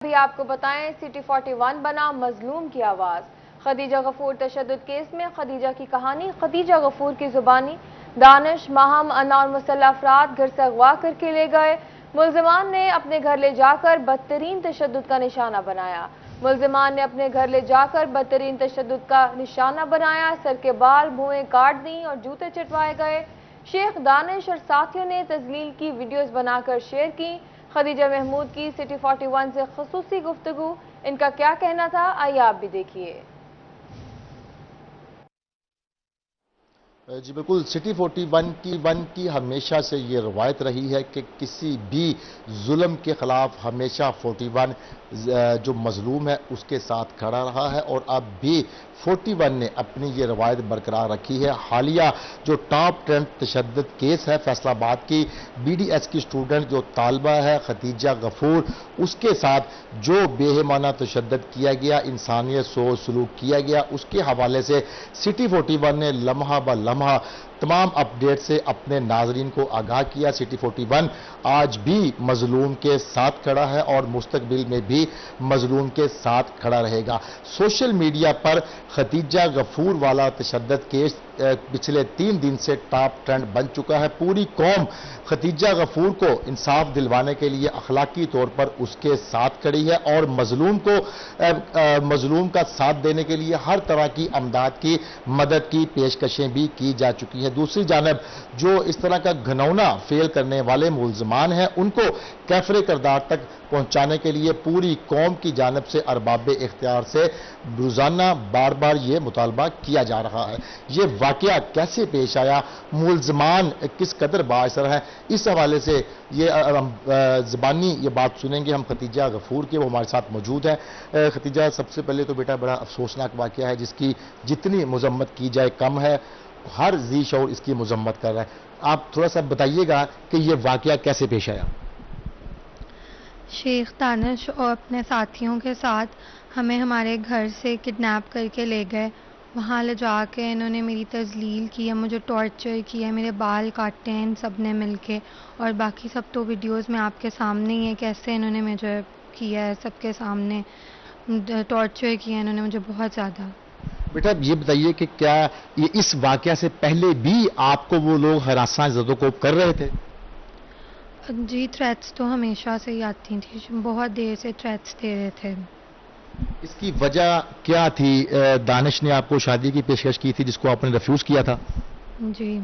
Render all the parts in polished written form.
بھی آپ کو بتائیں سٹی 41 بنا مظلوم کی آواز۔ خدیجہ غفور تشدد کیس میں خدیجہ کی کہانی، خدیجہ غفور کی زبانی۔ دانش، ماہم، انا اور مسلح افراد گھر سے اغوا کر کے لے گئے۔ ملزمان نے اپنے گھر لے جا کر بدترین تشدد کا نشانہ بنایا۔ سر کے بال بھویں کاٹ دیں اور جوتے چٹوائے گئے۔ شیخ دانش اور ساتھیوں نے تذلیل کی ویڈیوز بنا کر شیئر کی۔ خدیجہ محمود کی سٹی 41 سے خصوصی گفتگو، ان کا کیا کہنا تھا آئیے آپ بھی دیکھیے۔ جی بالکل، سٹی 41 کی ہمیشہ سے یہ روایت رہی ہے کہ کسی بھی ظلم کے خلاف ہمیشہ 41 جو مظلوم ہے اس کے ساتھ کھڑا رہا ہے، اور اب بھی 41 نے اپنی یہ روایت برقرار رکھی ہے۔ حالیہ جو ٹاپ 10 تشدد کیس ہے فیصل آباد کی BDS کی اسٹوڈنٹ جو طالبہ ہے خدیجہ غفور، اس کے ساتھ جو بےایمانہ تشدد کیا گیا، انسانیت سوز سلوک کیا گیا، اس کے حوالے سے سٹی 41 نے لمحہ بہ لمحہ تمام اپڈیٹ سے اپنے ناظرین کو آگاہ کیا۔ سٹی 41 آج بھی مظلوم کے ساتھ کھڑا ہے اور مستقبل میں بھی مظلوم کے ساتھ کھڑا رہے گا۔ سوشل میڈیا پر خدیجہ غفور والا تشدد کیس پچھلے 3 دن سے ٹاپ ٹرینڈ بن چکا ہے۔ پوری قوم خدیجہ غفور کو انصاف دلوانے کے لیے اخلاقی طور پر اس کے ساتھ کھڑی ہے، اور مظلوم کا ساتھ دینے کے لیے ہر طرح کی امداد کی مدد کی پیشکشیں بھی کی جا چکی ہیں۔ دوسری جانب جو اس طرح کا گھنونا فعل کرنے والے ملزمان ہیں ان کو کیفر کردار تک پہنچانے کے لیے پوری قوم کی جانب سے ارباب اختیار سے روزانہ بار بار یہ مطالبہ کیا جا رہا ہے۔ یہ واقعہ کیسے پیش آیا، ملزمان کس قدر بااثر ہیں، اس حوالے سے یہ زبانی یہ بات سنیں گے ہم خدیجہ غفور کے، وہ ہمارے ساتھ موجود ہیں۔ خدیجہ، سب سے پہلے تو بیٹا بڑا افسوسناک واقعہ ہے جس کی جتنی مذمت کی جائے کم ہے، ہر ذی شعور اس کی مذمت کر رہا ہے۔ آپ تھوڑا سا بتائیے گا کہ یہ واقعہ کیسے پیش آیا؟ شیخ دانش اور اپنے ساتھیوں کے ساتھ ہمیں ہمارے گھر سے کڈنیپ کر کے لے گئے۔ وہاں لے جا کے انہوں نے میری تذلیل کی، مجھے ٹارچر کیا، میرے بال کاٹے ہیں ان سب نے مل کے، اور باقی سب تو ویڈیوز میں آپ کے سامنے ہی ہے کیسے انہوں نے مجھے کیا ہے، سب کے سامنے ٹارچر کیا انہوں نے مجھے بہت زیادہ۔ بیٹا یہ بتائیے کہ کیا یہ اس واقعہ سے پہلے بھی آپ کو وہ لوگ ہراساں زد و کوب کر رہے تھے؟ جی، تھریٹس تو ہمیشہ سے ہی آتی تھی، بہت دیر سے تھریٹس دے رہے تھے۔ اس کی وجہ کیا تھی؟ دانش نے آپ کو شادی کی پیشکش کی تھی جس کو آپ نے ریفیوز کیا تھا؟ جی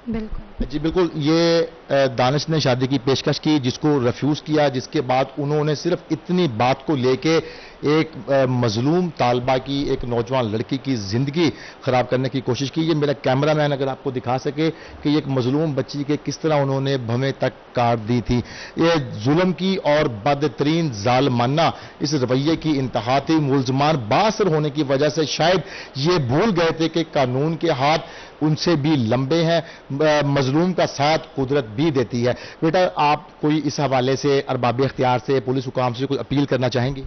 بالکل۔ جی بالکل، یہ دانش نے شادی کی پیشکش کی جس کو ریفیوز کیا، جس کے بعد انہوں نے صرف اتنی بات کو لے کے ایک مظلوم طالبہ کی، ایک نوجوان لڑکی کی زندگی خراب کرنے کی کوشش کی۔ یہ میرا کیمرہ مین اگر آپ کو دکھا سکے کہ ایک مظلوم بچی کے کس طرح انہوں نے بھویں تک کاٹ دی تھی۔ یہ ظلم کی اور بدترین ظالمانہ اس رویے کی انتہا تھی۔ ملزمان بااثر ہونے کی وجہ سے شاید یہ بھول گئے تھے کہ قانون کے ہاتھ ان سے بھی لمبے ہیں، مظلوم کا ساتھ قدرت بھی دیتی ہے۔ بیٹا آپ کوئی اس حوالے سے ارباب اختیار سے، پولیس حکام سے کوئی اپیل کرنا چاہیں گی؟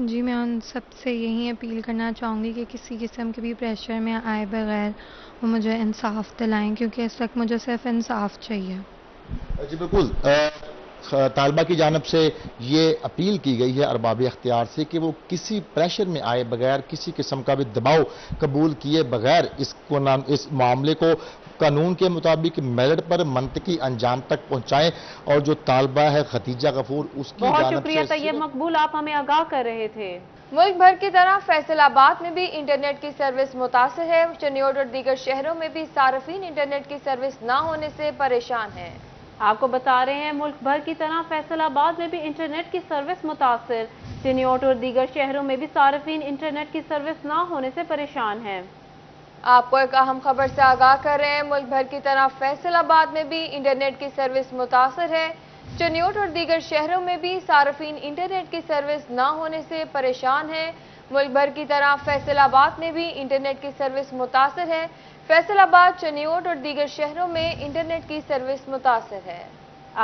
جی، میں ان سب سے یہی اپیل کرنا چاہوں گی کہ کسی قسم کے بھی پریشر میں آئے بغیر وہ مجھے انصاف دلائیں، کیونکہ اس وقت مجھے صرف انصاف چاہیے۔ جی بالکل، طالبہ کی جانب سے یہ اپیل کی گئی ہے ارباب اختیار سے کہ وہ کسی پریشر میں آئے بغیر، کسی قسم کا بھی دباؤ قبول کیے بغیر اس معاملے کو قانون کے مطابق میرٹ پر منطقی انجام تک پہنچائیں، اور جو طالبہ ہے خدیجہ غفور اس کی بہت جانب شکریہ سے طیب مقبول، آپ ہمیں آگاہ کر رہے تھے۔ ملک بھر کی طرح فیصل آباد میں بھی انٹرنیٹ کی سروس متاثر ہے۔ چنیوٹ اور دیگر شہروں میں بھی صارفین انٹرنیٹ کی سروس نہ ہونے سے پریشان ہیں۔ آپ کو بتا رہے ہیں ملک بھر کی طرح فیصل آباد میں بھی انٹرنیٹ کی سروس متاثر۔ چنیوٹ اور دیگر شہروں میں بھی صارفین انٹرنیٹ کی سروس نہ ہونے سے پریشان ہیں۔ آپ کو ایک اہم خبر سے آگاہ کر رہے ہیں، ملک بھر کی طرح فیصل آباد میں بھی انٹرنیٹ کی سروس متاثر ہے۔ چنیوٹ اور دیگر شہروں میں بھی صارفین انٹرنیٹ کی سروس نہ ہونے سے پریشان ہیں۔ ملک بھر کی طرح فیصل آباد میں بھی انٹرنیٹ کی سروس متاثر ہے۔ فیصل آباد، چنیوٹ اور دیگر شہروں میں انٹرنیٹ کی سروس متاثر ہے۔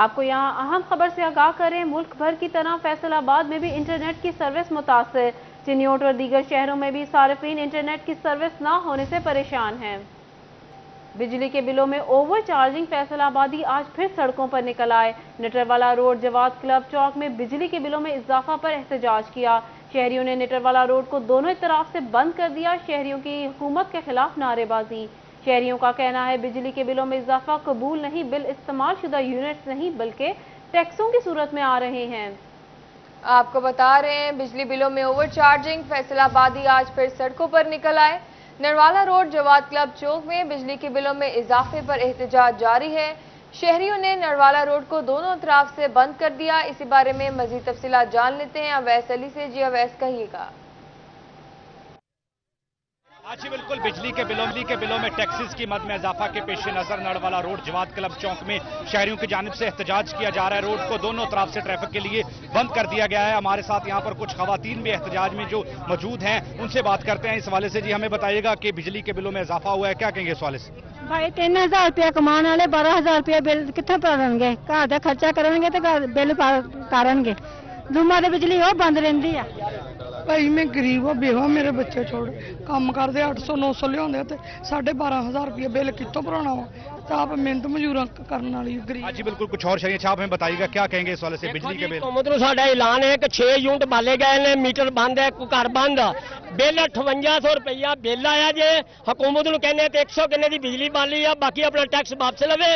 آپ کو یہاں اہم خبر سے آگاہ کریں، ملک بھر کی طرح فیصل آباد میں بھی انٹرنیٹ کی سروس متاثر۔ چنیوٹ اور دیگر شہروں میں بھی صارفین انٹرنیٹ کی سروس نہ ہونے سے پریشان ہیں۔ बिजली के बिलों में ओवर चार्जिंग फैसलाबादी आज फिर सड़कों पर निकल आए। निटरवाला रोड जवाद क्लब चौक में बिजली के बिलों में इजाफा पर एहतजाज किया। शहरियों ने निटरवाला रोड को दोनों तरफ से बंद कर दिया। शहरियों की हुकूमत के खिलाफ नारेबाजी। शहरियों का कहना है बिजली के बिलों में इजाफा कबूल नहीं, बिल इस्तेमाल शुदा यूनिट्स नहीं बल्कि टैक्सों की सूरत में आ रहे हैं। आपको बता रहे हैं बिजली बिलों में ओवर चार्जिंग फैसलाबादी आज फिर सड़कों पर निकल आए। नरवाला रोड जवाद क्लब चौक में बिजली के बिलों में इजाफे पर एहतजाज जारी है। शहरियों ने नरवाला रोड को दोनों तरफ से बंद कर दिया। इसी बारे में मजीद तफसीलात जान लेते हैं अवैस अली से। जी अवैस, कहिएगा। जी बिल्कुल, बिजली के बिलों में टैक्सेस की मद में इजाफा के पेश नजर नरवाला रोड जवाद क्लब चौक में शहरियों की जानिब से एहतजाज किया जा रहा है। रोड को दोनों तरफ से ट्रैफिक के लिए बंद कर दिया गया है। हमारे साथ यहाँ पर कुछ खवातीन भी एहतजाज में जो मौजूद हैं, उनसे बात करते हैं इस हवाले से। जी हमें बताइएगा कि बिजली के बिलों में इजाफा हुआ है, क्या कहेंगे इस हवाले से? भाई 3000 रुपया कमाने वाले 12000 रुपया बिल कितने भरनगे? घर का खर्चा करेंगे तो बिल करेंगे। दूमा तो बिजली वो बंद रही है। भाई मैं गरीब हाँ, बेवा, मेरे बच्चे छोड़ काम करते 800-900 लिया तो 12,500 रुपया बिल कितों भराना वा? आप मेहनत मजूर करने वाली गरीब। जी बिल्कुल, कुछ और शहरी छाप हमें बताइएगा क्या कहेंगे इस वाले से बिजली के बिल? हुकूमत को साडा ऐलान है कि 6 यूनिट बाले गए ने, मीटर बंद है, घर बंद, बिल 5800 रुपया बिल आया जे। हुकूमत को कहने 100 किन्ने की बिजली बाली आ, बाकी अपना टैक्स वापस लवे।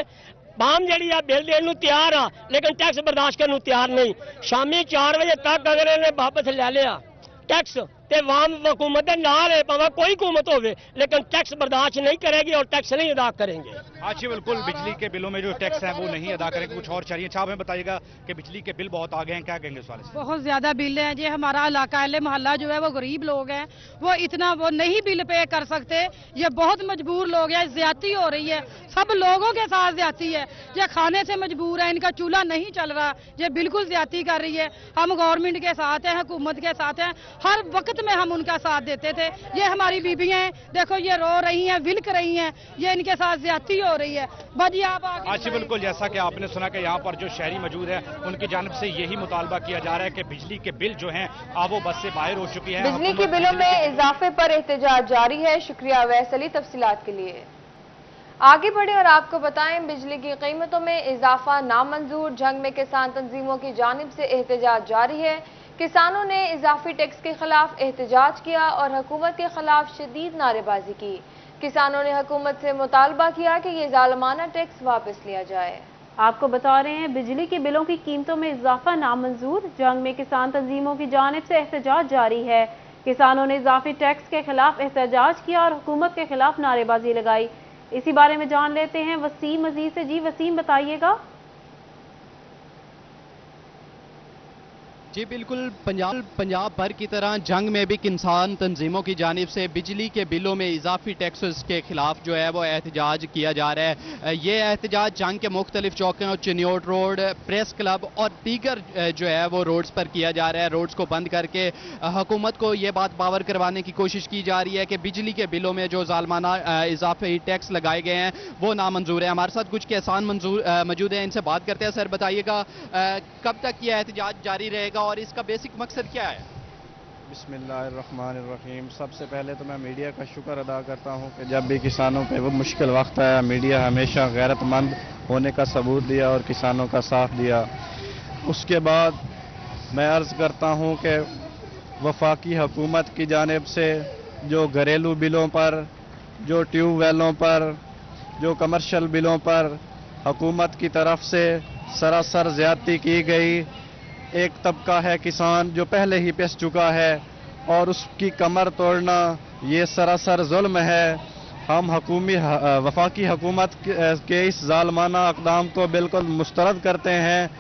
बाम जी बिल देने तैयार आ लेकिन टैक्स बर्दाश्त करने तैयार नहीं। शामी 4 बजे तक अगर इन्हें वापस ले लिया टैक्स ते वाम हुकूमत के नाल है, भावे कोई हुकूमत होवे लेकिन टैक्स बर्दाश्त नहीं करेगी और टैक्स नहीं अदा करेंगे। जी बिल्कुल, बिजली के बिलों में जो टैक्स है वो नहीं अदा करेंगे। कुछ और चाहिए छाप हमें बताइएगा कि बिजली के बिल बहुत आ गए हैं, क्या कहेंगे इस वाले से? बहुत ज्यादा बिल है जी। हमारा इलाका मोहल्ला जो है वो गरीब लोग हैं, वो इतना वो नहीं बिल पे कर सकते। ये बहुत मजबूर लोग हैं, ज्यादती हो रही है, सब लोगों के साथ ज्यादती है। ये खाने से मजबूर है, इनका चूल्हा नहीं चल रहा, ये बिल्कुल ज्यादती कर रही है। हम गवर्नमेंट के साथ हैं, हुकूमत के साथ हैं, हर वक्त में हम उनका साथ देते थे। ये हमारी बीबियां देखो ये रो रही हैं, विलक रही हैं, ये इनके साथ ज्यादती हो रही है। बाजी आप जी बिल्कुल, जैसा कि आपने सुना कि यहाँ पर जो शहरी मौजूद है उनकी जानिब से यही मुतालबा किया जा रहा है कि बिजली के बिल जो हैं आवो बस से बाहर हो चुकी है। बिजली के बिलों में इजाफे पर एहतजाज जारी है। शुक्रिया अवैस अली तफसीलात के लिए। आगे बढ़े और आपको बताएं बिजली की कीमतों में इजाफा नामंजूर। जंग में किसान तंजीमों की जानिब से एहतजाज जारी है। किसानों ने इजाफी टैक्स के खिलाफ एहतजाज किया और हुकूमत के खिलाफ शदीद नारेबाजी की। किसानों ने हुकूमत से मुतालबा किया कि ये जालमाना टैक्स वापस लिया जाए। आपको बता रहे हैं बिजली के बिलों की कीमतों में इजाफा नामंजूर। जंग में किसान तंजीमों की जानिब से एहतजाज जारी है। किसानों ने इजाफी टैक्स के खिलाफ एहतजाज किया और हुकूमत के खिलाफ नारेबाजी लगाई। इसी बारे में जान लेते हैं वसीम अजीज से। जी वसीम, बताइएगा। जी बिल्कुल, पंजाब भर की तरह जंग में भी किसान तंजीमों की जानिब से बिजली के बिलों में इजाफी टैक्सेस के खिलाफ जो है वो एहतजाज किया जा रहा है। ये एहतजाज जंग के मुख्तलिफ चौकों, चिन्योट रोड, प्रेस क्लब और दीगर जो है वो रोड्स पर किया जा रहा है। रोड्स को बंद करके हुकूमत को ये बात पावर करवाने की कोशिश की जा रही है कि बिजली के बिलों में जो जालमाना इजाफी टैक्स लगाए गए हैं वो नामंजूर है। हमारे साथ कुछ किसान मौजूद हैं, इनसे बात करते हैं। सर बताइएगा कब तक ये एहतजाज जारी रहेगा और इसका बेसिक मकसद क्या है? बिस्मिल्लाहिर्रहमानिर्रहीम। सबसे पहले तो मैं मीडिया का शुक्र अदा करता हूं कि जब भी किसानों पे वो मुश्किल वक्त आया, मीडिया हमेशा गैरतमंद होने का सबूत दिया और किसानों का साथ दिया। उसके बाद मैं अर्ज़ करता हूं कि वफाकी हुकूमत की जानिब से जो घरेलू बिलों पर, जो ट्यूबवेलों पर, जो कमर्शियल बिलों पर हुकूमत की तरफ से सरासर ज़्यादती की गई। एक तबका है किसान जो पहले ही पिस चुका है और उसकी कमर तोड़ना ये सरासर जुल्म है। हम वफाकी हुकूमत के इस जालमाना अक़दाम को बिल्कुल मुस्तरद करते हैं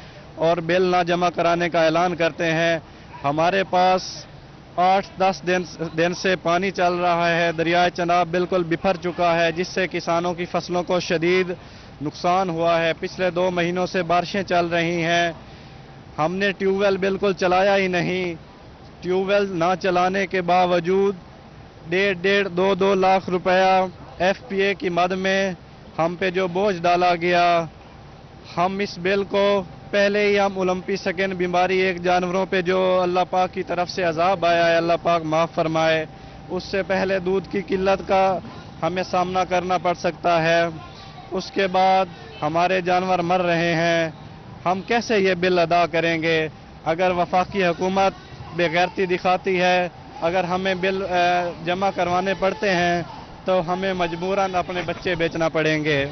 और बिल ना जमा कराने का ऐलान करते हैं। हमारे पास 8-10 दिन से पानी चल रहा है, दरियाए चनाब बिल्कुल बिफर चुका है, जिससे किसानों की फसलों को शदीद नुकसान हुआ है। पिछले 2 महीनों से बारिशें चल रही हैं, हमने ट्यूबवेल बिल्कुल चलाया ही नहीं। ट्यूबवेल ना चलाने के बावजूद 1.5-2 लाख रुपया FPA की मद में हम पे जो बोझ डाला गया, हम इस बिल को पहले ही हम ओलंपिक सेकेंड बीमारी एक जानवरों पे जो अल्लाह पाक की तरफ से अजाब आया है, अल्लाह पाक माफ़ फरमाए, उससे पहले दूध की किल्लत का हमें सामना करना पड़ सकता है। उसके बाद हमारे जानवर मर रहे हैं, हम कैसे ये बिल अदा करेंगे? अगर वफाकी हुकूमत बेगैरती दिखाती है, अगर हमें बिल जमा करवाने पड़ते हैं तो हमें मजबूरन अपने बच्चे बेचना पड़ेंगे।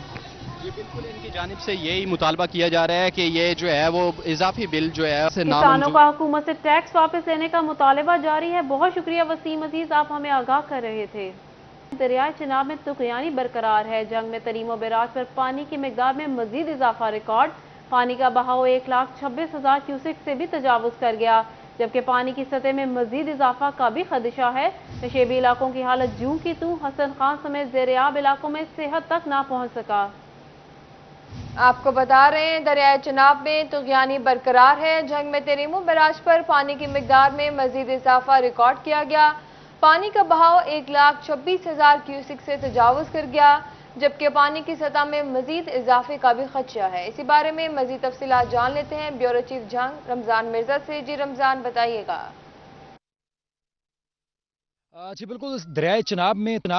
जी बिल्कुल, इनकी जानिब से यही मुतालबा किया जा रहा है कि ये जो है वो इजाफी बिल जो है किसानों का हुकूमत से टैक्स वापस लेने का मुतालबा जारी है। बहुत शुक्रिया वसीम अजीज, आप हमें आगाह कर रहे थे। दरियाए चिनाब में तुगयानी बरकरार है। जंग में तरीमो बैराज पर पानी की मिकदार में मजीद इजाफा रिकॉर्ड। पानी का बहाव 1,26,000 क्यूसेक से भी तजावुज कर गया, जबकि पानी की सतह में मजीद इजाफा का भी खदशा है। नशेबी इलाकों की हालत जूं की तूं, हसन खान समेत ज़ेर-ए-आब इलाकों में सेहत तक ना पहुंच सका। आपको बता रहे हैं दरियाए चिनाब में तुगयानी बरकरार है। जंग में तरीमो बैराज पर पानी की मिकदार में मजीद इजाफा रिकॉर्ड किया गया। पानी का बहाव 1,26,000 क्यूसेक से तजावुज कर गया, जबकि पानी की सतह में मजीद इजाफे का भी खदशा है। इसी बारे में मजीद तफसीलात जान लेते हैं ब्यूरो चीफ जंग रमजान मिर्जा से। जी रमजान, बताइएगा। जी बिल्कुल, दरियाए चिनाब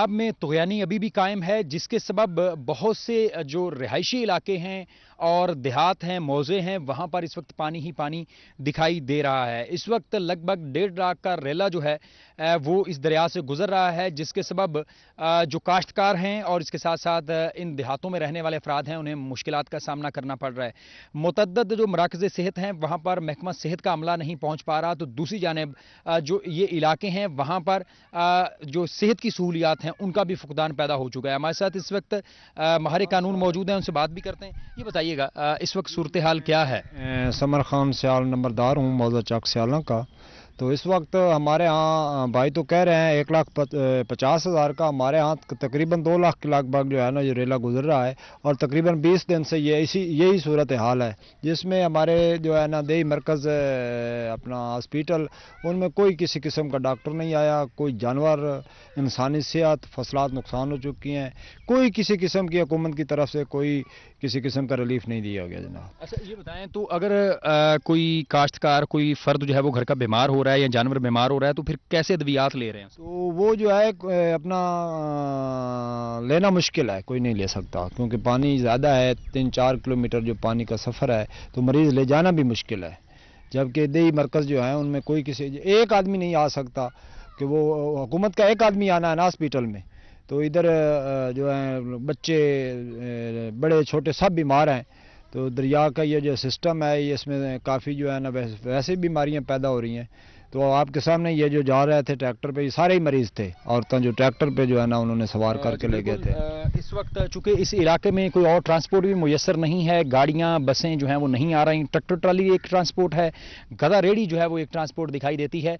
में तुगयानी अभी भी कायम है, जिसके सबब बहुत से जो रिहायशी इलाके हैं और देहात हैं, मौजे हैं, वहाँ पर इस वक्त पानी ही पानी दिखाई दे रहा है। इस वक्त लगभग 1.5 लाख का रेला जो है वो इस दरिया से गुजर रहा है, जिसके सबब जो काश्तकार हैं और इसके साथ साथ इन देहातों में रहने वाले अफराद हैं उन्हें मुश्किलात का सामना करना पड़ रहा है। मुतअद्दिद जो मराकज़ सेहत हैं वहाँ पर महकमा सेहत का अमला नहीं पहुँच पा रहा, तो दूसरी जानिब जो ये इलाके हैं वहाँ पर जो सेहत की सहूलियात हैं उनका भी फुकदान पैदा हो चुका है। हमारे साथ इस वक्त माहिर कानून मौजूद हैं, उनसे बात भी करते हैं। ये बताइएगा इस वक्त सूरत हाल क्या है? समर खान सियाल नंबरदार हूँ मौजा चौक सियाला का। तो इस वक्त हमारे यहाँ भाई तो कह रहे हैं 1,50,000 का, हमारे यहाँ तकरीबन 2 लाख के लगभग जो है ना ये रेला गुजर रहा है, और तकरीबन 20 दिन से यही सूरत हाल है, जिसमें हमारे जो है ना देही मरकज़ अपना हॉस्पिटल उनमें कोई किसी किस्म का डॉक्टर नहीं आया, कोई जानवर, इंसानी सेहत, फसलात नुकसान हो चुकी हैं, कोई किसी किस्म की हुकूमत की तरफ से कोई किसी किस्म का रिलीफ नहीं दिया गया जनाब। अच्छा ये बताएं, तो अगर कोई काश्तकार, कोई फर्द जो है वो घर का बीमार हो रहा है या जानवर बीमार हो रहा है तो फिर कैसे अद्वियात ले रहे हैं? तो वो जो है अपना लेना मुश्किल है, कोई नहीं ले सकता, क्योंकि पानी ज़्यादा है, 3-4 किलोमीटर जो पानी का सफ़र है, तो मरीज़ ले जाना भी मुश्किल है। जबकि देही मरकज़ जो है उनमें कोई किसी एक आदमी नहीं आ सकता, कि वो हुकूमत का एक आदमी आना है ना हॉस्पिटल में, तो इधर जो है बच्चे बड़े छोटे सब बीमार हैं। तो दरिया का ये जो सिस्टम है ये इसमें काफ़ी जो है ना वैसे बीमारियां पैदा हो रही हैं। तो आपके सामने ये जो जा रहे थे ट्रैक्टर पे, ये सारे ही मरीज़ थे, औरतें जो ट्रैक्टर पे जो है ना उन्होंने सवार करके ले गए थे। इस वक्त चूंकि इस इलाके में कोई और ट्रांसपोर्ट भी मुयसर नहीं है, गाड़ियां बसें जो हैं वो नहीं आ रही, ट्रैक्टर ट्राली एक ट्रांसपोर्ट है, गधा रेडी जो है वो एक ट्रांसपोर्ट दिखाई देती है।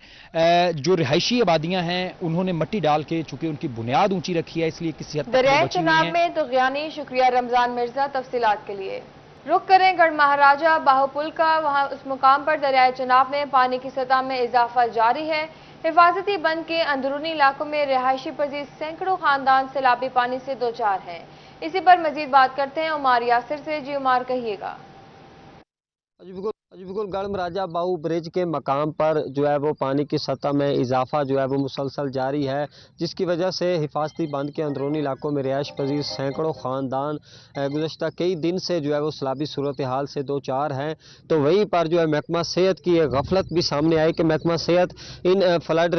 जो रिहायशी आबादियां हैं उन्होंने मिट्टी डाल के, चूंकि उनकी बुनियाद ऊंची रखी है, इसलिए किसी हद तक दरियाए चिनाब में तुगयानी। शुक्रिया रमजान मिर्जा तफसीलात के लिए। रुख करें गढ़ महाराजा बाहुपुल का। वहां उस मुकाम पर दरियाए चिनाब में पानी की सतह में इजाफा जारी है। हिफाजती बंद के अंदरूनी इलाकों में रिहायशी पजीर सैकड़ों खानदान सैलाबी पानी से दो चार हैं। इसी पर मजीद बात करते हैं उमार यासिर से। जी उमार, कहिएगा। बिल्कुल गढ़ महाराजा बाहू ब्रिज के मकाम पर जो है वो पानी की सतह में इजाफा जो है वो मुसलसल जारी है, जिसकी वजह से हिफाजती बंद के अंदरूनी इलाकों में रिहाइश पजीर सैकड़ों ख़ानदान गुज़श्ता कई दिन से जो है वो सैलाबी सूरत हाल से दो चार हैं। तो वहीं पर जो है महकमा सेहत की एक गफलत भी सामने आई कि महकमा सेहत इन फ्लड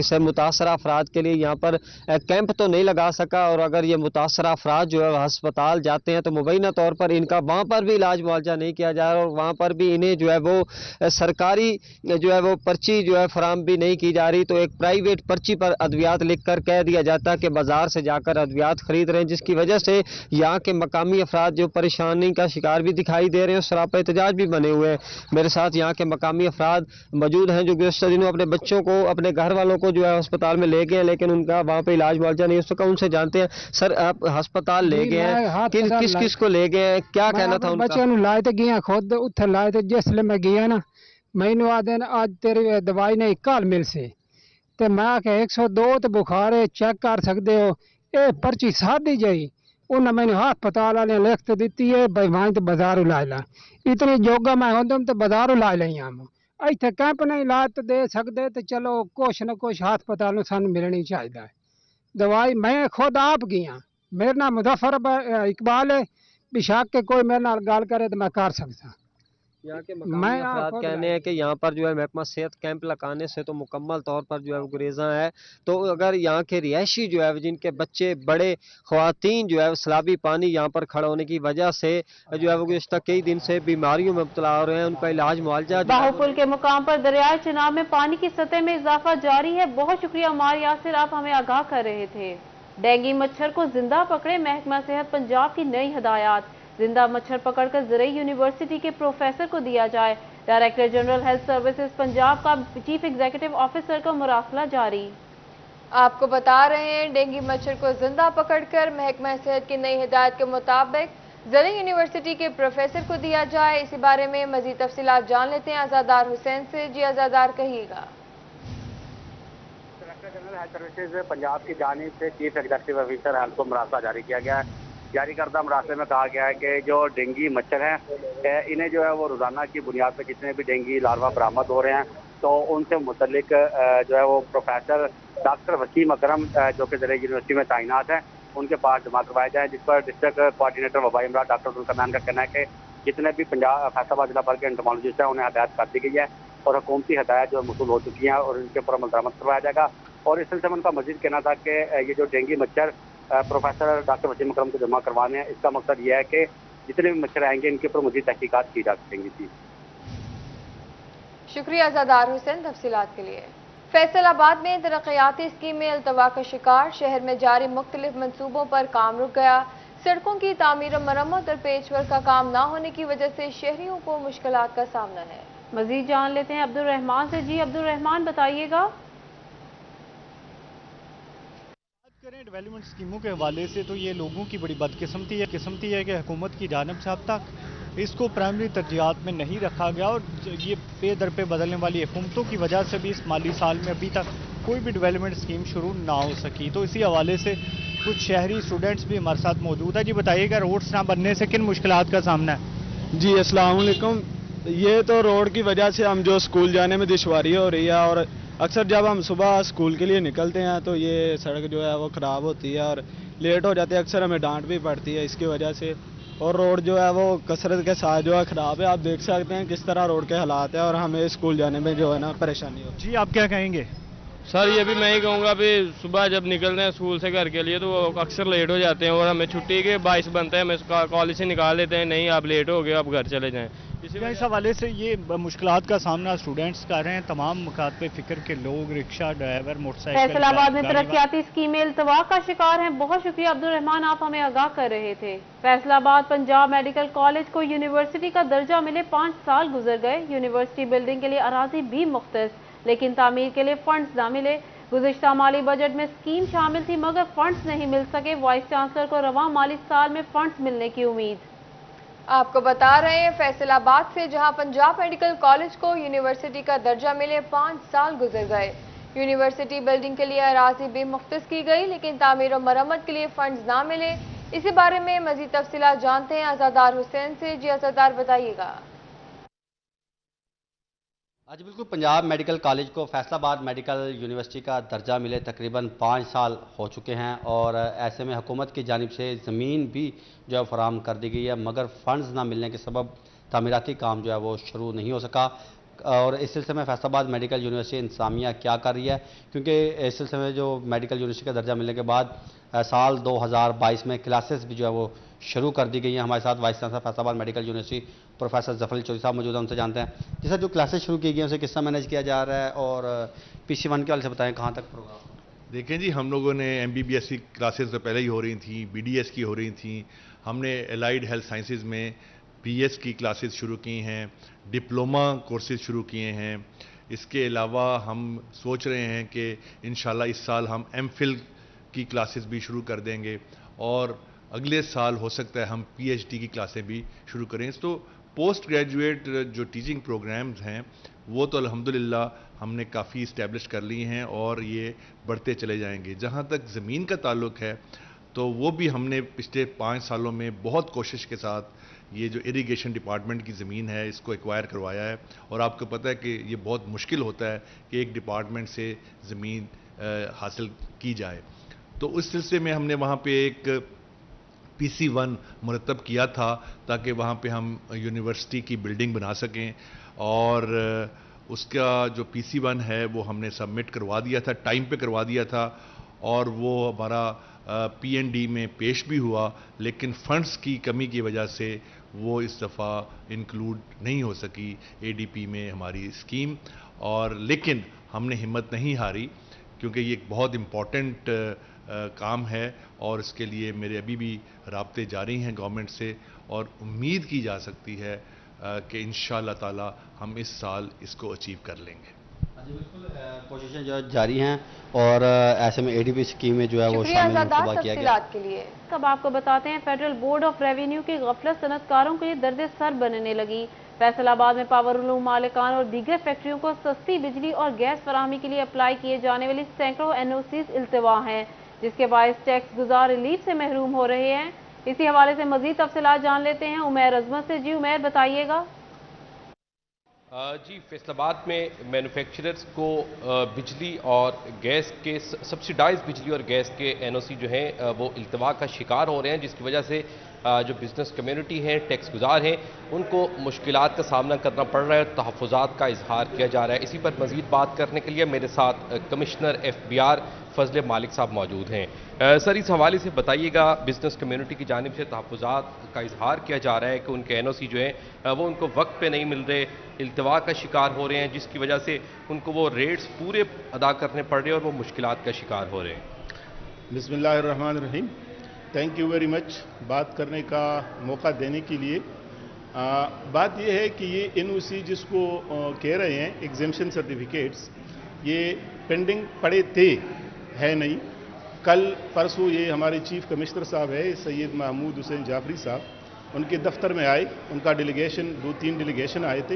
से मुतासर अफराद के लिए यहाँ पर कैंप तो नहीं लगा सका, और अगर ये मुतासर अफराद जो है हस्पताल जाते हैं तो मुबैना तौर पर इनका वहाँ पर भी इलाज मुआवजा नहीं किया जा रहा, और वहाँ पर भी इन्हें जो है वो सरकारी जो है वो पर्ची जो है फराम भी नहीं की जा रही। तो एक प्राइवेट पर्ची पर अद्वियात लिख कर कह दिया जाता कि बाजार से जाकर अद्वियात खरीद रहे हैं, जिसकी वजह से यहाँ के मकामी अफराद जो परेशानी का शिकार भी दिखाई दे रहे हैं, सरापा एहतजाज भी बने हुए हैं। मेरे साथ यहाँ के मकामी अफराद मौजूद हैं जो गुज़श्ता दिनों अपने बच्चों को, अपने घर वालों को जो है अस्पताल में ले गए हैं, लेकिन उनका वहाँ पे इलाज मुआवजा नहीं हो सका। उनसे जानते हैं, सर आप अस्पताल ले गए हैं, किस किस को ले गए हैं, क्या कहना था उनका? बच्चों लाए थे गया खुद उत्थे लाए थे, जिसले मैं गया ना मैनू आदे आज तेरी दवाई ने काल मिल से ते मैं आखे 102 तो बुखार है, चेक कर सकते हो, ये पर्ची साधी जाई उन्हें मैंने हस्पताल वाले लिख तो दी है भाई वहीं तो बाजार ला ला, इतनी जोगा मैं होंदम तो बाजार ला ली हम इतने कैंप नहीं ला तो दे सकते, तो चलो कुछ न कुछ हस्पताल सानू मिलनी चाहिए। दवाई मैं खुद आप गया, मेरे नाम मुजफ्फर इकबाल है, बेशक के कोई मेरे नाल गल करे तो मैं कर सकता। यहाँ के मकामी अफराद कहने हैं कि यहाँ पर जो है महकमा सेहत कैंप लगाने से तो मुकम्मल तौर पर जो है वो गुरेज़ां है। तो अगर यहाँ के रिहायशी जो है जिनके बच्चे बड़े ख्वातीन जो है सैलाबी पानी यहाँ पर खड़ा होने की वजह से जो है वो गुज़श्ता कई दिन से बीमारियों में मुब्तला हो रहे हैं, उनका इलाज मुआवजा। बाहुपुल के मुकाम पर दरियाए चिनाब में पानी की सतह में इजाफा जारी है। बहुत शुक्रिया उमार यासिर, आप हमें आगाह कर रहे थे। डेंगू मच्छर को जिंदा पकड़े, महकमा सेहत पंजाब की नई हदायत। जिंदा मच्छर पकड़कर ज़रई यूनिवर्सिटी के प्रोफेसर को दिया जाए। Director general health services Punjab का चीफ एग्जीक्यूटिव ऑफिसर का मुरासला जारी। आपको बता रहे हैं, डेंगू मच्छर को जिंदा पकड़कर महकमा सेहत की नई हिदायत के मुताबिक ज़रई यूनिवर्सिटी के प्रोफेसर को दिया जाए। इसी बारे में मजीद तफसीलात जान लेते हैं आज़ादार हुसैन से। जी आज़ादार, कहिएगा। Director general health services Punjab की जानिब से चीफ एग्जीक्यूटिव ऑफिसर हेल्थ को मुरासला जारी किया गया है। जारी करदा मुरासले में कहा गया है कि जो डेंगू मच्छर हैं इन्हें जो है वो रोज़ाना की बुनियाद पर जितने भी डेंगू लार्वा बरामद हो रहे हैं तो उनसे मुतल्लिक जो है वो प्रोफेसर डॉक्टर वसीम अकरम जो कि ज़रई यूनिवर्सिटी में तैनात हैं उनके पास जमा करवाया जाए, जिस पर डिस्ट्रिक्ट कोऑर्डिनेटर वबाई अमराज डॉक्टर अब्दुल कनान का कहना है कि जितने भी पंजाब फैसलाबाद जिला भर के एंटोमोलॉजिस्ट हैं उन्हें हदायत कर दी गई है और हुकूमती हदायत जो मौसूल हो चुकी हैं और इनके ऊपर अमल दरामद करवाया जाएगा। और इस सिलसिले में उनका मजीद कहना था कि ये जो डेंगू मच्छर प्रोफेसर डॉक्टर वसीम अकरम को जमा करवाने हैं, इसका मकसद ये है कि जितने भी मच्छर आएंगे इनके ऊपर मजीद तहकीकात की जा सकेंगी। थी शुक्रिया आज़ादार हुसैन तफसीलात के लिए। फैसलाबाद में तरक्याती स्कीमें अल्तवा का शिकार, शहर में जारी मुख्तलिफ मनसूबों पर काम रुक गया। सड़कों की तामीर मरम्मत और पेचवर्क का काम न होने की वजह से शहरियों को मुश्किलात का सामना है। मजीद जान लेते हैं अब्दुल रहमान से। जी अब्दुल रहमान, बताइएगा। डेवलपमेंट स्कीमों के हवाले से तो ये लोगों की बड़ी बदकिस्मती है कि हुकूमत की जानिब से अब तक इसको प्राइमरी तरजीहात में नहीं रखा गया और ये पे दर पे बदलने वाली हुकूमतों की वजह से भी इस माली साल में अभी तक कोई भी डेवलपमेंट स्कीम शुरू ना हो सकी। तो इसी हवाले से कुछ शहरी स्टूडेंट्स भी हमारे साथ मौजूद है। जी बताइएगा, रोड्स ना बनने से किन मुश्किलात का सामना है? जी अस्सलाम वालेकुम। ये तो रोड की वजह से हम जो स्कूल जाने में दुश्वारी हो रही है और अक्सर जब हम सुबह स्कूल के लिए निकलते हैं तो ये सड़क जो है वो ख़राब होती है और लेट हो जाते हैं, अक्सर हमें डांट भी पड़ती है इसकी वजह से। और रोड जो है वो कसरत के साथ जो है ख़राब है। आप देख सकते हैं किस तरह रोड के हालात है और हमें स्कूल जाने में जो है ना परेशानी हो। जी आप क्या कहेंगे? सर ये भी मैं ही कहूँगा भी सुबह जब निकलते हैं स्कूल से घर के लिए तो वो अक्सर लेट हो जाते हैं और हमें छुट्टी के बाइस बनते हैं, हमें कॉलेज से निकाल लेते हैं, नहीं आप लेट हो गए आप घर चले जाएँ। इस हवाले से ये मुश्किलात का सामना स्टूडेंट्स कर रहे हैं, तमाम मुखातबे फिक्र के लोग, रिक्शा ड्राइवर, मोटरसाइकिल। फैसलाबाद में तरक्याती स्कीमें इल्तवा का शिकार हैं। बहुत शुक्रिया अब्दुल रहमान, आप हमें आगाह कर रहे थे। फैसलाबाद पंजाब मेडिकल कॉलेज को यूनिवर्सिटी का दर्जा मिले 5 साल गुजर गए। यूनिवर्सिटी बिल्डिंग के लिए अराजी भी मुख्तस, लेकिन तामीर के लिए फंड्स न मिले। गुज़िश्ता माली बजट में स्कीम शामिल थी मगर फंड्स नहीं मिल सके। वाइस चांसलर को रवां माली साल में फंड्स मिलने की उम्मीद। आपको बता रहे हैं, फैसलाबाद से जहां पंजाब मेडिकल कॉलेज को यूनिवर्सिटी का दर्जा मिले 5 साल गुजर गए। यूनिवर्सिटी बिल्डिंग के लिए अराजी भी मुख्तस की गई लेकिन तामीर और मरम्मत के लिए फंड्स ना मिले। इसी बारे में मजीद तफसीलात जानते हैं आज़ादार हुसैन से। जी आज़ादार, बताइएगा। आज बिल्कुल पंजाब मेडिकल कॉलेज को फैसलाबाद मेडिकल यूनिवर्सिटी का दर्जा मिले तकरीबन 5 साल हो चुके हैं और ऐसे में हुकूमत की जानिब से ज़मीन भी जो है फराहम कर दी गई है मगर फ़ंड्स ना मिलने के सबब तामीराती काम जो है वो शुरू नहीं हो सका। और इस सिलसिले में फैसलाबाद मेडिकल यूनिवर्सिटी इंतज़ामिया क्या कर रही है, क्योंकि इस सिलसिले में जो मेडिकल यूनिवर्सिटी का दर्जा मिलने के बाद साल 2022 में क्लासेस भी जो है वो शुरू कर दी गई हैं। हमारे साथ vice chancellor Faisalabad medical university professor Zafar Chaudhry साहब मौजूद हैं, उनसे जानते हैं जैसा जो क्लासेस शुरू की गई हैं उसे किस तरह मैनेज किया जा रहा है और PC1 के वाले से बताएं कहाँ तक प्रोग्राम। देखें जी, हम लोगों ने MBBS की क्लासेस तो पहले ही हो रही थी, BDS की हो रही थी, हमने एलाइड हेल्थ साइंसेज में BS की क्लासेस शुरू की हैं, डिप्लोमा कोर्सेज शुरू किए हैं। इसके अलावा हम सोच रहे हैं कि इंशाल्लाह इस साल हम MPhil की क्लासेस भी शुरू कर देंगे और अगले साल हो सकता है हम PhD की क्लासें भी शुरू करें। तो पोस्ट ग्रेजुएट जो टीचिंग प्रोग्राम्स हैं वो तो अल्हम्दुलिल्लाह हमने काफ़ी इस्टेब्लिश कर ली हैं और ये बढ़ते चले जाएंगे। जहाँ तक ज़मीन का ताल्लुक़ है तो वो भी हमने पिछले 5 सालों में बहुत कोशिश के साथ ये जो इरिगेशन डिपार्टमेंट की ज़मीन है इसको एक्वायर करवाया है। और आपको पता है कि ये बहुत मुश्किल होता है कि एक डिपार्टमेंट से ज़मीन हासिल की जाए। तो उस सिलसिले में हमने वहाँ पे एक PC1 मुरतब किया था ताकि वहाँ पे हम यूनिवर्सिटी की बिल्डिंग बना सकें, और उसका जो PC1 है वो हमने सबमिट करवा दिया था, टाइम पे करवा दिया था, और वो हमारा PND में पेश भी हुआ, लेकिन फंड्स की कमी की वजह से वो इस दफ़ा इंक्लूड नहीं हो सकी ADP में हमारी स्कीम। और लेकिन हमने हिम्मत नहीं हारी, क्योंकि ये एक बहुत इम्पॉर्टेंट काम है, और इसके लिए मेरे अभी भी राब्ते जारी हैं गवर्नमेंट से, और उम्मीद की जा सकती है कि इंशाअल्लाह ताला हम इस साल इसको अचीव कर लेंगे। बिल्कुल कोशिशें जो जारी हैं, और ऐसे में ADP स्कीम में जो है वो शामिल किया गया के लिए। अब आपको बताते हैं, फेडरल बोर्ड ऑफ रेवेन्यू की गफलत सनतकारों के लिए दर्द सर बनने लगी। फैसलाबाद में पावरलूम मालिकान और दीगर फैक्ट्रियों को सस्ती बिजली और गैस फराहमी के लिए अप्लाई किए जाने वाली सैकड़ों NOCs इल्तवा हैं, जिसके बायस टैक्स गुजार रिलीफ से महरूम हो रहे हैं। इसी हवाले से मजीद तफसीलात जान लेते हैं उमैर अजमत से। जी उमैर, बताइएगा। जी, फैसलाबाद में मैन्युफैक्चरर्स को बिजली और गैस के सब्सिडाइज बिजली और गैस के NOC जो हैं वो इल्तवा का शिकार हो रहे हैं, जिसकी वजह से जो बिज़नेस कम्युनिटी हैं, टैक्स गुजार हैं, उनको मुश्किलात का सामना करना पड़ रहा है, तहफ़्फ़ुज़ात का इजहार किया जा रहा है। इसी पर मज़ीद बात करने के लिए मेरे साथ कमिश्नर FBR फजल मालिक साहब मौजूद हैं। सर, इस हवाले से बताइएगा, बिज़नेस कम्युनिटी की जानिब से तहफ़्फ़ुज़ात का इजहार किया जा रहा है कि उनके NOC जो हैं वो उनको वक्त पे नहीं मिल रहे, इल्तवा का शिकार हो रहे हैं, जिसकी वजह से उनको वो रेट्स पूरे अदा करने पड़ रहे हैं और वो मुश्किलात का शिकार हो रहे हैं। बिस्मिल्लाहिर्रहमानिर्रहीम। थैंक यू वेरी मच बात करने का मौका देने के लिए। बात यह है कि ये NOC जिसको कह रहे हैं एग्जेम्पशन सर्टिफिकेट्स, ये पेंडिंग पड़े थे, है नहीं। कल परसों ये हमारे चीफ कमिश्नर साहब है सैयद महमूद हुसैन जाफरी साहब, उनके दफ्तर में आए, उनका डेलीगेशन 2-3 डेलीगेशन आए थे,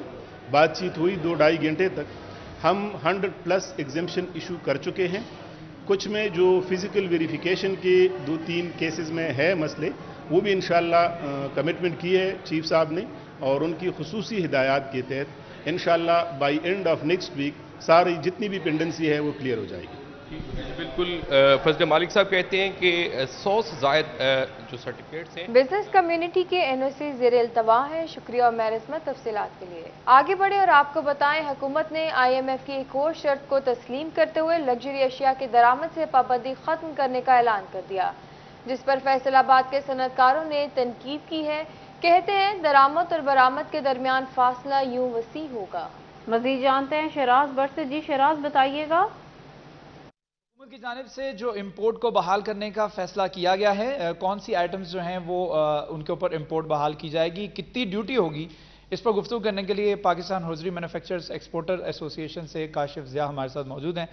बातचीत हुई 2-2.5 घंटे तक। हम 100+ एग्जेम्पशन इशू कर चुके हैं। कुछ में जो फिजिकल वेरिफिकेशन के 2-3 केसेस में है मसले, वो भी इंशाल्लाह कमिटमेंट की है चीफ साहब ने, और उनकी खुसूसी हिदायत के तहत इंशाल्लाह by end of next week सारी जितनी भी पेंडेंसी है वो क्लियर हो जाएगी। बिल्कुल, फजल मालिक साहब कहते हैं कि 100 से ज़ायद जो सर्टिफिकेट्स हैं बिजनेस कम्युनिटी के NOC ज़ेर इल्तवा है। शुक्रिया और मैरस्मत तफसीलात के लिए। आगे बढ़े और आपको बताएं, हुकूमत ने IMF की एक और शर्त को तस्लीम करते हुए लग्जरी अशिया की दरामद से पाबंदी खत्म करने का ऐलान कर दिया, जिस पर फैसलाबाद के सनतकारों ने तनकीद की है। कहते हैं दरामद और बरामद के दरमियान फासला यूं वसी होगा। मजीद जानते हैं शराज बट से। जी शराज, बताइएगा। हुकूमत की जानिब से जो इंपोर्ट को बहाल करने का फैसला किया गया है, कौन सी आइटम्स जो हैं वो उनके ऊपर इंपोर्ट बहाल की जाएगी, कितनी ड्यूटी होगी, इस पर गुफ्तगू करने के लिए Pakistan hosiery manufacturers exporter association से काशिफ ज़िया हमारे साथ मौजूद हैं।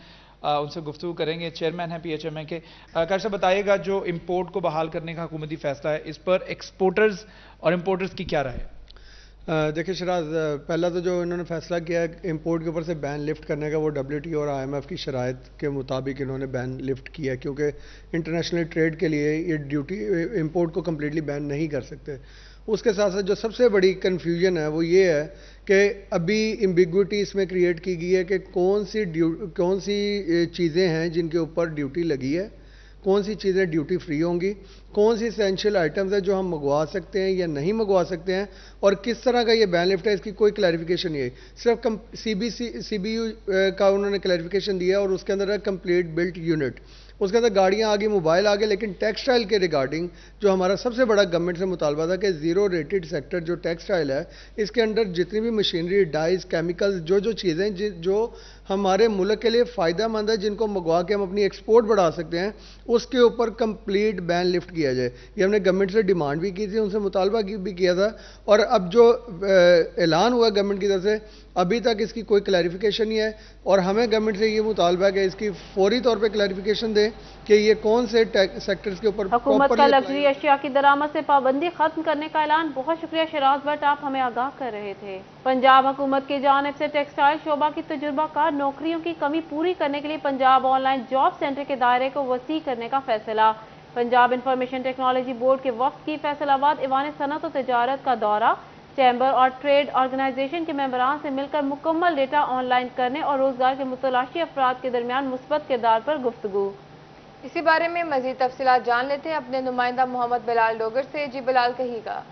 उनसे गुफ्तगू करेंगे। चेयरमैन हैं PHMA के। काशिफ, बताइएगा, जो इंपोर्ट को बहाल करने का हुकूमती फैसला है, इस पर एक्सपोर्टर्स और इंपोर्टर्स की क्या राय है? देखिए शराज, पहला तो जो इन्होंने फैसला किया है इंपोर्ट के ऊपर से बैन लिफ्ट करने का, वो WTO और IMF की शराइत के मुताबिक इन्होंने बैन लिफ्ट किया है, क्योंकि इंटरनेशनल ट्रेड के लिए ये ड्यूटी इंपोर्ट को कम्प्लीटली बैन नहीं कर सकते। उसके साथ साथ जो सबसे बड़ी कन्फ्यूजन है वो ये है कि अभी एम्बिग्विटी इसमें क्रिएट की गई है कि कौन सी चीज़ें हैं जिनके ऊपर ड्यूटी लगी है, कौन सी चीज़ें ड्यूटी फ्री होंगी, कौन सी एसेंशियल आइटम्स है जो हम मंगवा सकते हैं या नहीं मंगवा सकते हैं, और किस तरह का ये बैन लिफ्ट है, इसकी कोई क्लैरिफिकेशन नहीं है। सिर्फ CBU का उन्होंने क्लैरिफिकेशन दिया, और उसके अंदर है कंप्लीट बिल्ट यूनिट, उसके अंदर गाड़ियाँ आ गई, मोबाइल आ गए, लेकिन टेक्सटाइल के रिगार्डिंग जो हमारा सबसे बड़ा गवर्नमेंट से मुतालबा था कि ज़ीरो रेटेड सेक्टर जो टेक्सटाइल है, इसके अंदर जितनी भी मशीनरी, डाइज, केमिकल्स, जो चीज़ें जो हमारे मुल्क के लिए फ़ायदा मंद है, जिनको मंगवा के हम अपनी एक्सपोर्ट बढ़ा सकते हैं, उसके ऊपर कंप्लीट बैन लिफ्ट किया जाए। ये हमने गवर्नमेंट से डिमांड भी की थी, उनसे मुतालबा भी किया था, और अब जो ऐलान हुआ गवर्नमेंट की तरफ से, अभी तक इसकी कोई क्लैरिफिकेशन नहीं है, और हमें गवर्नमेंट से ये मुतालबा है कि इसकी फौरी तौर पे क्लैरिफिकेशन दें कि ये कौन से सेक्टर्स के ऊपर हुकूमत का लग्जरी अशिया की दरामद से पाबंदी खत्म करने का ऐलान। बहुत शुक्रिया शराज भट्ट, आप हमें आगाह कर रहे थे। पंजाब हुकूमत की जानिब से टेक्सटाइल शोबा की तजुर्बाकार नौकरियों की कमी पूरी करने के लिए पंजाब ऑनलाइन जॉब सेंटर के दायरे को वसी करने का फैसला। पंजाब इंफॉर्मेशन टेक्नोलॉजी बोर्ड के वफ्द की फैसलाबाद ईवान सनत और तजारत का दौरा, चैम्बर और ट्रेड ऑर्गेनाइजेशन के मेंबरान से मिलकर मुकम्मल डेटा ऑनलाइन करने और रोजगार के मुतलाशी अफराद के दरमियान मुस्बत किरदार पर गुफ्तगू। इसी बारे में मजीद तफसीलात जान लेते हैं अपने नुमाइंदा मोहम्मद बिलाल डोगर से। जी बिलाल, कहिएगा।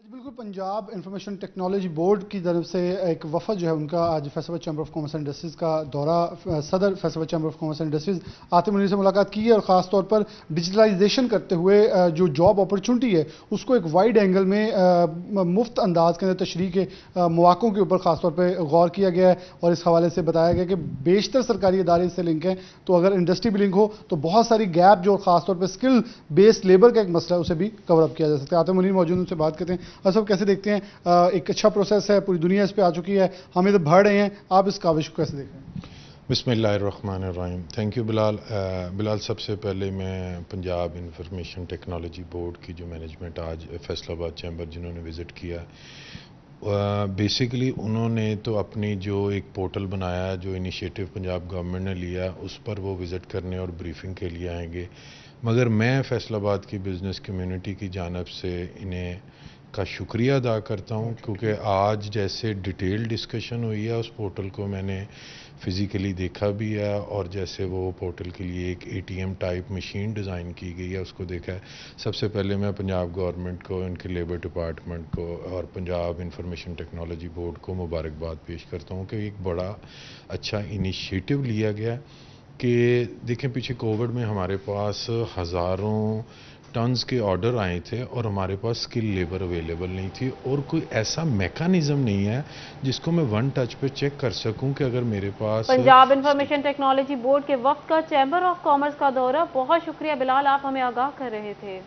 बिल्कुल, पंजाब इंफॉर्मेशन टेक्नोलॉजी बोर्ड की तरफ से एक वफद जो है उनका आज Faisalabad chamber of commerce and industries का दौरा, सदर Faisalabad chamber of commerce and industries Atif Munir से मुलाकात की है और ख़ास तौर पर डिजिटलाइजेशन करते हुए जो जॉब अपॉर्चुनिटी है उसको एक वाइड एंगल में मुफ्त अंदाज के अंदर तशरीह के मौक़ों के ऊपर ख़ास तौर पर गौर किया गया है। और इस हवाले से बताया गया कि बेशतर सरकारी इदारे इससे लिंक हैं, तो अगर इंडस्ट्री भी लिंक हो तो बहुत सारी गैप जो ख़ास तौर पर स्किल बेस्ड लेबर का एक मसला है उसे भी कवर अप किया जा सकता है। आतिफ मुनीर मौजूद, उनसे बात करते हैं। सब कैसे देखते हैं, एक अच्छा प्रोसेस है, पूरी दुनिया इस पे आ चुकी है, हम इधर बढ़ रहे हैं, आप इस काविश को कैसे देख रहे हैं? बिस्मिल्लाहिर्रहमानिर्रहीम। Thank you Bilal. सबसे पहले मैं पंजाब इंफॉर्मेशन टेक्नोलॉजी बोर्ड की जो मैनेजमेंट आज फैसलाबाद चैम्बर जिन्होंने विज़िट किया, बेसिकली उन्होंने तो अपनी जो एक पोर्टल बनाया, जो इनिशिएटिव पंजाब गवर्नमेंट ने लिया, उस पर वो विज़िट करने और ब्रीफिंग के लिए आएंगे। मगर मैं फैसलाबाद की बिज़नेस कम्युनिटी की जानिब से इन्हें का शुक्रिया अदा करता हूं, क्योंकि आज जैसे डिटेल डिस्कशन हुई है, उस पोर्टल को मैंने फ़िज़िकली देखा भी है, और जैसे वो पोर्टल के लिए एक ATM टाइप मशीन डिज़ाइन की गई है उसको देखा है। सबसे पहले मैं पंजाब गवर्नमेंट को, इनके लेबर डिपार्टमेंट को और पंजाब इंफॉर्मेशन टेक्नोलॉजी बोर्ड को मुबारकबाद पेश करता हूँ कि एक बड़ा अच्छा इनिशिएटिव लिया गया कि देखें, पीछे कोविड में हमारे पास हज़ारों टन्स के ऑर्डर आए थे और हमारे पास स्किल लेबर अवेलेबल नहीं थी, और कोई ऐसा मैकेनिज्म नहीं है जिसको मैं वन टच पे चेक कर सकूं कि अगर मेरे पास। पंजाब इंफॉर्मेशन टेक्नोलॉजी बोर्ड के वक्त का चैम्बर ऑफ कॉमर्स का दौरा, बहुत शुक्रिया बिलाल, आप हमें आगाह कर रहे थे।